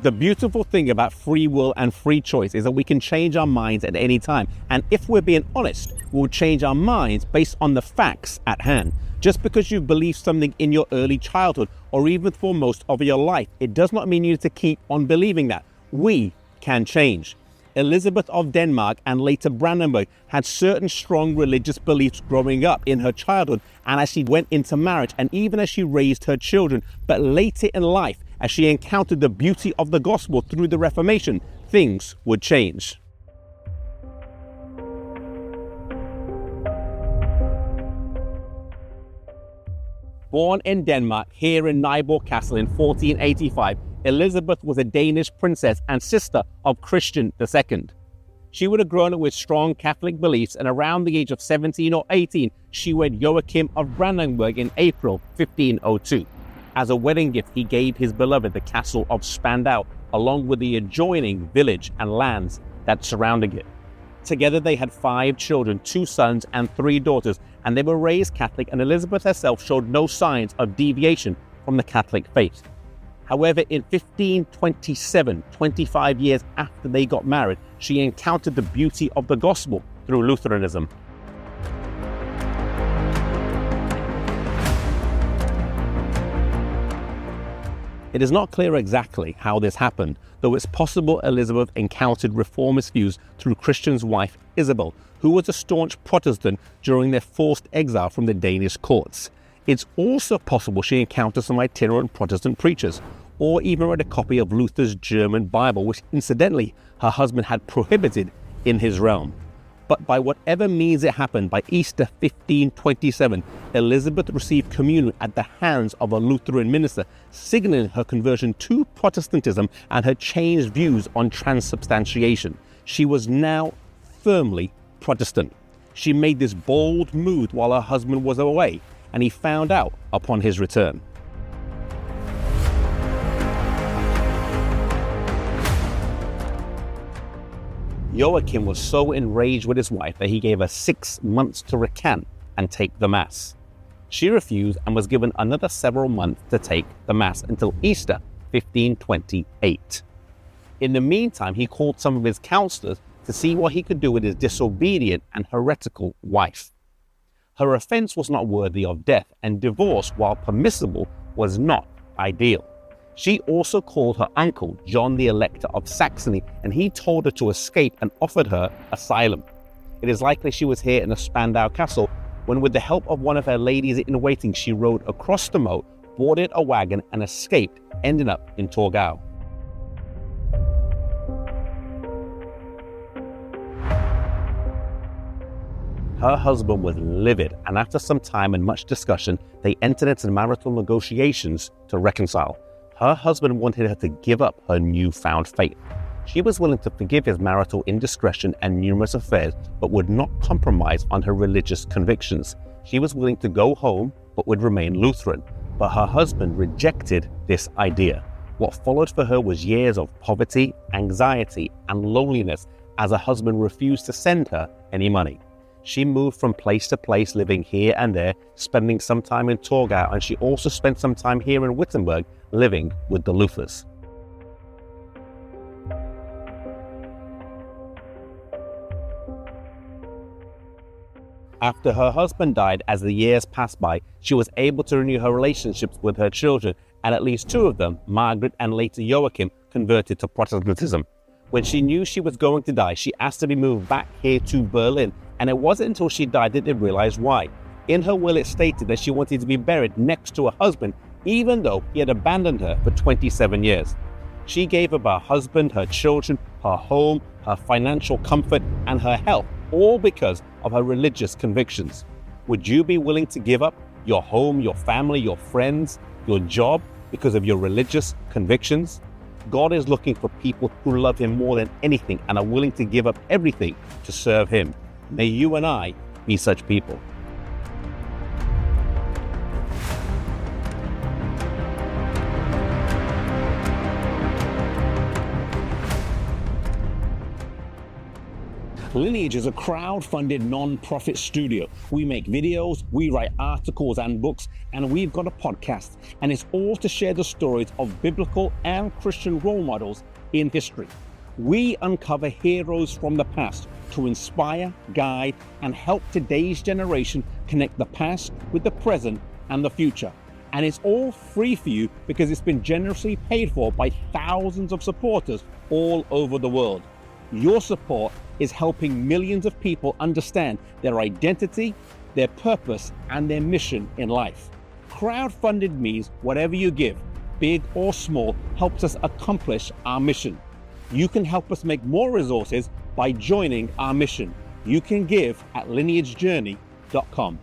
The beautiful thing about free will and free choice is that we can change our minds at any time. And if we're being honest, we'll change our minds based on the facts at hand. Just because you believe something in your early childhood or even for most of your life, it does not mean you need to keep on believing that. We can change. Elisabeta of Denmark and later Brandenburg had certain strong religious beliefs growing up in her childhood and as she went into marriage and even as she raised her children. But later in life, as she encountered the beauty of the gospel through the Reformation, things would change. Born in Denmark, here in Nyborg Castle in 1485, Elisabeta was a Danish princess and sister of Christian II. She would have grown up with strong Catholic beliefs, and around the age of 17 or 18, she wed Joachim of Brandenburg in April 1502. As a wedding gift, he gave his beloved the castle of Spandau, along with the adjoining village and lands that surrounded it. Together they had 5 children, 2 sons and 3 daughters, and they were raised Catholic, and Elisabeta herself showed no signs of deviation from the Catholic faith. However, in 1527, 25 years after they got married, she encountered the beauty of the gospel through Lutheranism. It is not clear exactly how this happened, though it's possible Elisabeta encountered reformist views through Christian's wife Isabel, who was a staunch Protestant during their forced exile from the Danish courts. It's also possible she encountered some itinerant Protestant preachers, or even read a copy of Luther's German Bible, which incidentally her husband had prohibited in his realm. But by whatever means it happened, by Easter 1527, Elisabeta received communion at the hands of a Lutheran minister, signaling her conversion to Protestantism and her changed views on transubstantiation. She was now firmly Protestant. She made this bold move while her husband was away, and he found out upon his return. Joachim was so enraged with his wife that he gave her 6 months to recant and take the Mass. She refused and was given another several months to take the Mass until Easter 1528. In the meantime, he called some of his counselors to see what he could do with his disobedient and heretical wife. Her offense was not worthy of death, and divorce, while permissible, was not ideal. She also called her uncle, John the Elector of Saxony, and he told her to escape and offered her asylum. It is likely she was here in the Spandau Castle when, with the help of one of her ladies in waiting, she rode across the moat, boarded a wagon, and escaped, ending up in Torgau. Her husband was livid, and after some time and much discussion, they entered into marital negotiations to reconcile. Her husband wanted her to give up her newfound faith. She was willing to forgive his marital indiscretion and numerous affairs, but would not compromise on her religious convictions. She was willing to go home, but would remain Lutheran. But her husband rejected this idea. What followed for her was years of poverty, anxiety, and loneliness, as her husband refused to send her any money. She moved from place to place, living here and there, spending some time in Torgau, and she also spent some time here in Wittenberg, living with the Luthers. After her husband died, as the years passed by, she was able to renew her relationships with her children, and at least 2 of them, Margaret and later Joachim, converted to Protestantism. When she knew she was going to die, she asked to be moved back here to Berlin, and it wasn't until she died that they realized why. In her will, it stated that she wanted to be buried next to her husband, even though he had abandoned her for 27 years. She gave up her husband, her children, her home, her financial comfort, and her health, all because of her religious convictions. Would you be willing to give up your home, your family, your friends, your job because of your religious convictions? God is looking for people who love Him more than anything and are willing to give up everything to serve Him. May you and I be such people. Lineage is a crowd-funded non-profit studio. We make videos, we write articles and books, and we've got a podcast. And it's all to share the stories of biblical and Christian role models in history. We uncover heroes from the past to inspire, guide, and help today's generation connect the past with the present and the future. And it's all free for you because it's been generously paid for by thousands of supporters all over the world. Your support is helping millions of people understand their identity, their purpose, and their mission in life. Crowdfunded means whatever you give, big or small, helps us accomplish our mission. You can help us make more resources by joining our mission. You can give at lineagejourney.com.